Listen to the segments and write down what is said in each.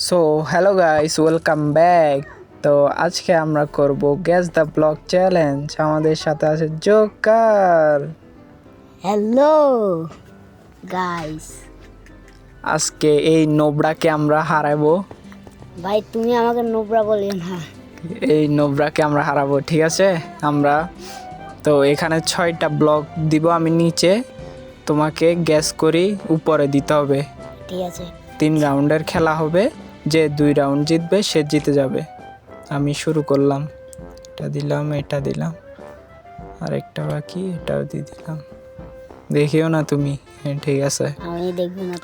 So hello guys, welcome back. তো আজকে আমরা করব গেস দ্য ব্লক চ্যালেঞ্জ। আমাদের সাথে আছে জোকার। Hello guys. আজকে এই নোবরাকে আমরা হারাবো। ভাই তুমি আমাকে নোবরা বলিও না। এই নোবরাকে আমরা হারাবো, ঠিক আছে? আমরা তো এখানে 6টা ব্লক দিব আমি নিচে, তোমাকে গ্যাস করি উপরে দিতে হবে। ঠিক আছে 3 রাউন্ডের খেলা হবে, যে 2 রাউন্ড জিতবে সে জিতে যাবে। আমি শুরু করলাম, এটা দিলাম, এটা দিলাম, আরেকটা বাকি, এটাও দিয়ে দিলাম। দেখিও না তুমি। হ্যাঁ ঠিক আছে, আমি দেখবো না।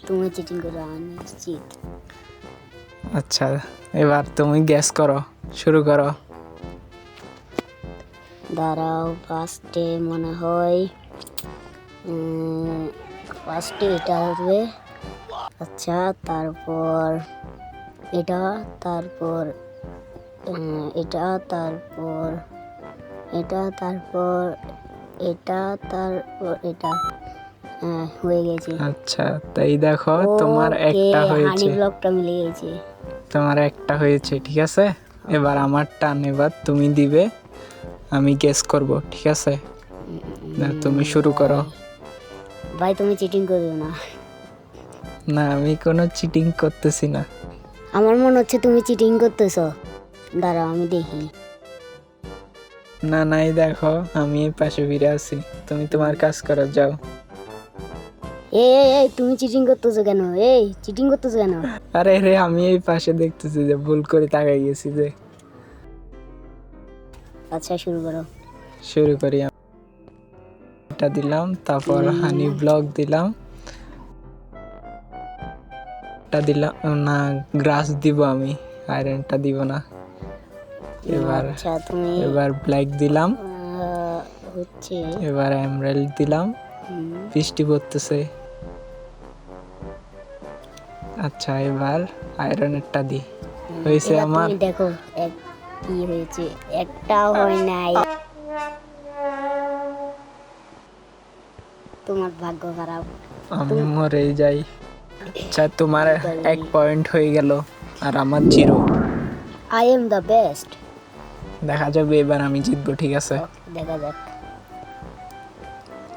তুমি চিটিং করো, আমি নিশ্চিত। আচ্ছা এবার তুমি গ্যাস করো, শুরু করো। দাঁড়াও, ফার্স্টে মনে হয় ফার্স্টে এটা হবে। আচ্ছা তারপর এটা, তারপর এটা, তারপর এটা, তারপর এটা, তারপর এটা। হ্যাঁ হয়ে গেছে। আচ্ছা তাই দেখো তোমার একটা হানি হয়েছে, ব্লকটা মিলে গেছে। তোমার একটা হয়েছে, ঠিক আছে। এবার আমার টান, এবার তুমি দিবে, আমি গেস করব, ঠিক আছে? না তুমি শুরু করো। ভাই তুমি চিটিং করিও না। না আমি কোনো চিটিং করতেছি না। আমার মনে হচ্ছে তুমি চিটিং করতেছো। দাঁড়াও আমি দেখি। না নাই দেখো, আমি এই পাশে ফিরে আছি, তুমি তোমার কাজ করো, যাও। এই তুমি চিটিং করতেছো কেন? এই চিটিং করতেছো কেন? আরে রে, আমি এই পাশে দেখতেছি যে ভুল করে তাকাই গেছি যে। আচ্ছা শুরু করো। শুরু করি। এটা দিলাম, তারপর হানি ব্লক দিলাম, এটা দিলাম না, গ্রাস দিব আমি, আয়রনটা দিব না। এবার আচ্ছা তুমি এবার ব্ল্যাক দিলাম, হচ্ছে এবার এমরাল্ড দিলাম, বৃষ্টি পড়তেছে। আচ্ছা এবার আয়রনেরটা দি, হয়েছে এবার আমার। তুমি দেখো কি হয়েছে। একটাও হয় নাই। তোমার ভাগ্য খারাপ। আমি মরেই যাই। আচ্ছা তোমার 1 পয়েন্ট হয়ে গেল আর আমার 0। I am the best. দেখা যাবে এবার আমি জিতবো, ঠিক আছে? দেখা যাক।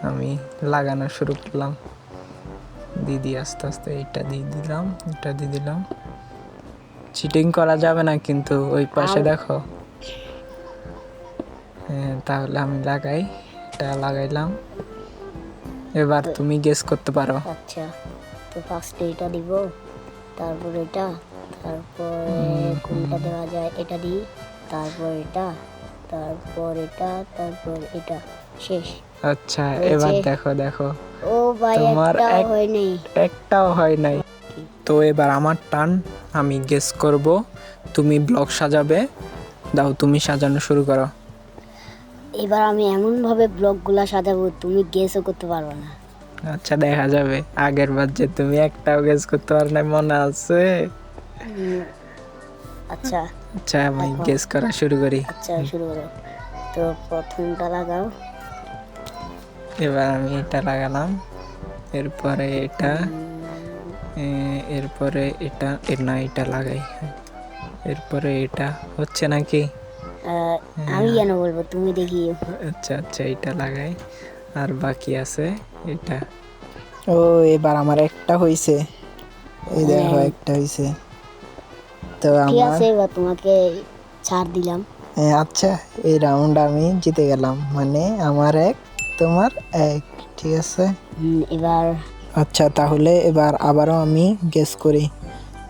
আমি লাগানো শুরু করলাম, দিদি আস্তে আস্তে এটা দিয়ে দিলাম, এটা দিয়ে দিলাম। চিটিং করা যাবে না কিন্তু, ওই পাশে দেখো। হ্যাঁ তাহলে আমি লাগাই, এটা লাগাইলাম। এবার তুমি গেস করতে পারো। আচ্ছা তো ফার্স্টে এটা দিব, তারপর এটা, তারপরে কোনটা দেওয়া যায়, এটা দিই, তারপর এটা, তারপর এটা, তারপর এটা, শেষ। আচ্ছা হয়েছে? এবার দেখো দেখো, ও ভাই তোমার একটাও হয়নি। একটাও হয় নাই। তো এবার আমার টান, আমি গেস করব, তুমি ব্লক সাজাবে। দাও তুমি সাজানো শুরু করো। এবার আমি এমন ভাবে ব্লকগুলা সাজাবো তুমি গেসও করতে পারবে না। আচ্ছা দেখা যাবে। আগের বার যে তুমি একটাও গেস করতে পারো না, মনে আছে? আচ্ছা আচ্ছা আমি দেখো। গেস করা শুরু করি। আচ্ছা শুরু করো। তো প্রথমটা লাগাও। এবার আমি এটা লাগালাম, এরপরে এটা, এরপরে এটা, না এটা লাগাই, এরপরে এটা হচ্ছে নাকি? আমি কেন বলবো, তুমি দেখিও। আচ্ছা আচ্ছা এটা লাগাই, আর বাকি আছে এটা। ও এবার আমার একটা হইছে, এই দেখো একটা হইছে। তো ঠিক আমার আছে এবার তোমাকে ছাড় দিলাম। আচ্ছা এই রাউন্ড আমি জিতে গেলাম, মানে আমার 1 তোমার 1, ঠিক আছে। এবার আচ্ছা তাহলে এবার আবারও আমি গেস করি,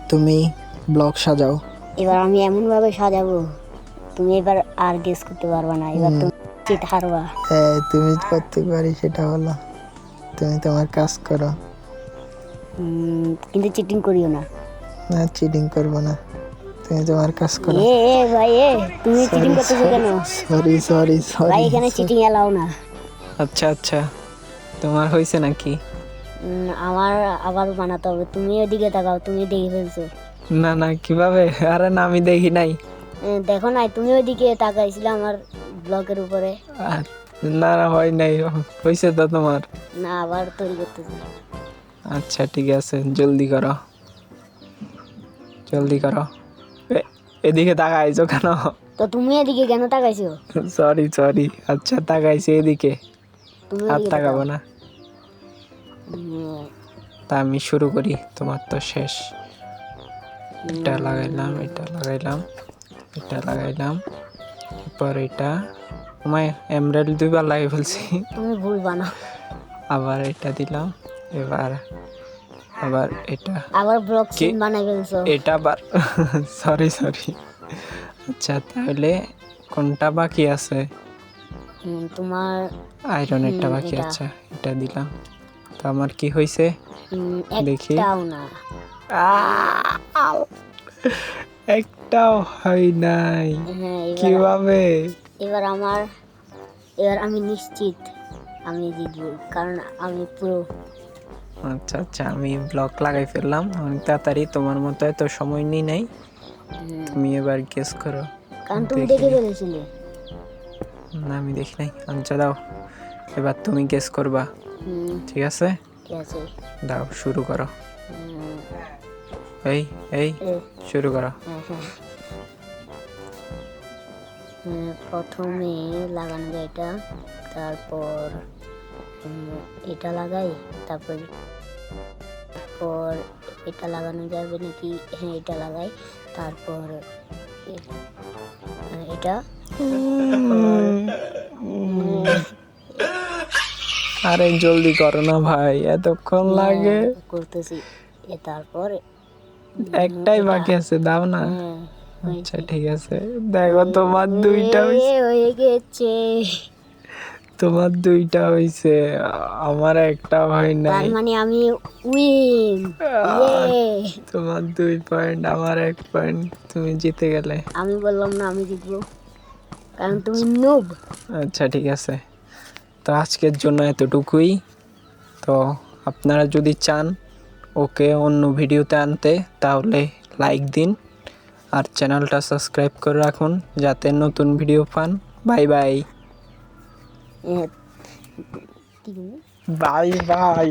তুমি ব্লক সাজাও। এবার আমি এমন ভাবে সাজাবো তুমি এবার আর গেস করতে পারবে না। এবার তুমি জিত হারবা। তুমি করতে পারি সেটা হলো, তুমি তোমার কাজ করো। কিন্তু চিটিং করিও না। না চিটিং করবো না, তুমি তোমার কাজ করো। ভাই তুমি চিটিং করতেছো কেন? সরি সরি ভাই সরি। এখানে চিটিং এলাও না। আচ্ছা আচ্ছা তোমার হয়েছে নাকি? আমার আবার বানাতে হবে। তুমি ওদিকে তাকাও, তুমি দেখে ফেলছো। না না কিভাবে? আরে না আমি দেখি নাই। দেখো নাই, তুমি ওইদিকে তাকাইছিলে আমার ব্লকের উপরে। আর না না হয় নাই, হয়েছে তো তোমার। না আবার তৈরি করতেছি। আচ্ছা ঠিক আছে, জলদি করো। জলদি করো। এদিকে তাকাইছো কেন? তো তুমি এদিকে কেন তাকাইছো? সরি আচ্ছা তাকাইছি এদিকে, তুমি আর এদিকে তাকাবো তাকাও। না। হুম, তা আমি শুরু করি, তোমার তো শেষ। এটা হুম, লাগাইলাম, এটা লাগাইলাম, এটা লাগাইলাম, এরপর এটা আমায় এমরাইল 2বার লাগিয়ে ফেলছি। তুমি ভুল বানাও। আবার এটা দিলাম, এবার আবার এটা, আবার ব্লক কি সিন বানাই ফেলছো। এটা আবার সরি আচ্ছা তাহলে কোনটা বাকি আছে? তোমার আয়রনেরটা বাকি এটা আছে, এটা দিলাম। তো আমার কি হয়েছে দেখি। একটাও না। আউ! একটাও হয় নাই, হ্যাঁ, কিভাবে? এবার আমি নিশ্চিত আমি জিতবো, কারণ আমি পুরো আচ্ছা আমি ব্লক লাগাই ফেললাম অনেক তাড়াতাড়ি, তোমার মতো এত সময় নিই নাই। তুমি এবার গেস করো। কারণ তুমি দেখি। দেখে ফেলেছিলে। না আমি দেখি নাই। আচ্ছা দাও, এবার তুমি গেস করবা, হুম, ঠিক আছে? ঠিক আছে। দাও শুরু করো। হুম, এই এই এ, শুরু করো। হ্যাঁ হ্যাঁ। প্রথমে লাগানো যায় এটা, তারপর এটা লাগাই, তারপর তারপর এটা লাগানো যাবে নাকি? হ্যাঁ এটা লাগাই, তারপর এটা, আরে জলদি করো না ভাই, এতক্ষণ লাগে। করতেছি। তারপর একটাই এটা, বাকি আছে, দাও না। হ্যাঁ আচ্ছা হয়েছে। ঠিক আছে, দেখো তোমার দুইটা হইছে। হয়ে গেছে। তোমার দুইটা হইছে, আমার একটা হয় তার নাই। মানে আমি উইন। তোমার 2 পয়েন্ট, আমার 1 পয়েন্ট, তুমি জিতে গেলে। আমি বললাম না আমি জিতবো, কারণ তুমি নুব। আচ্ছা ঠিক আছে, তো আজকের জন্য এতটুকুই। তো আপনারা যদি চান ওকে অন্য ভিডিওতে আনতে, তাহলে লাইক দিন আর চ্যানেলটা সাবস্ক্রাইব করে রাখুন যাতে নতুন ভিডিও পান। Bye bye. কি বলবো? Bye bye.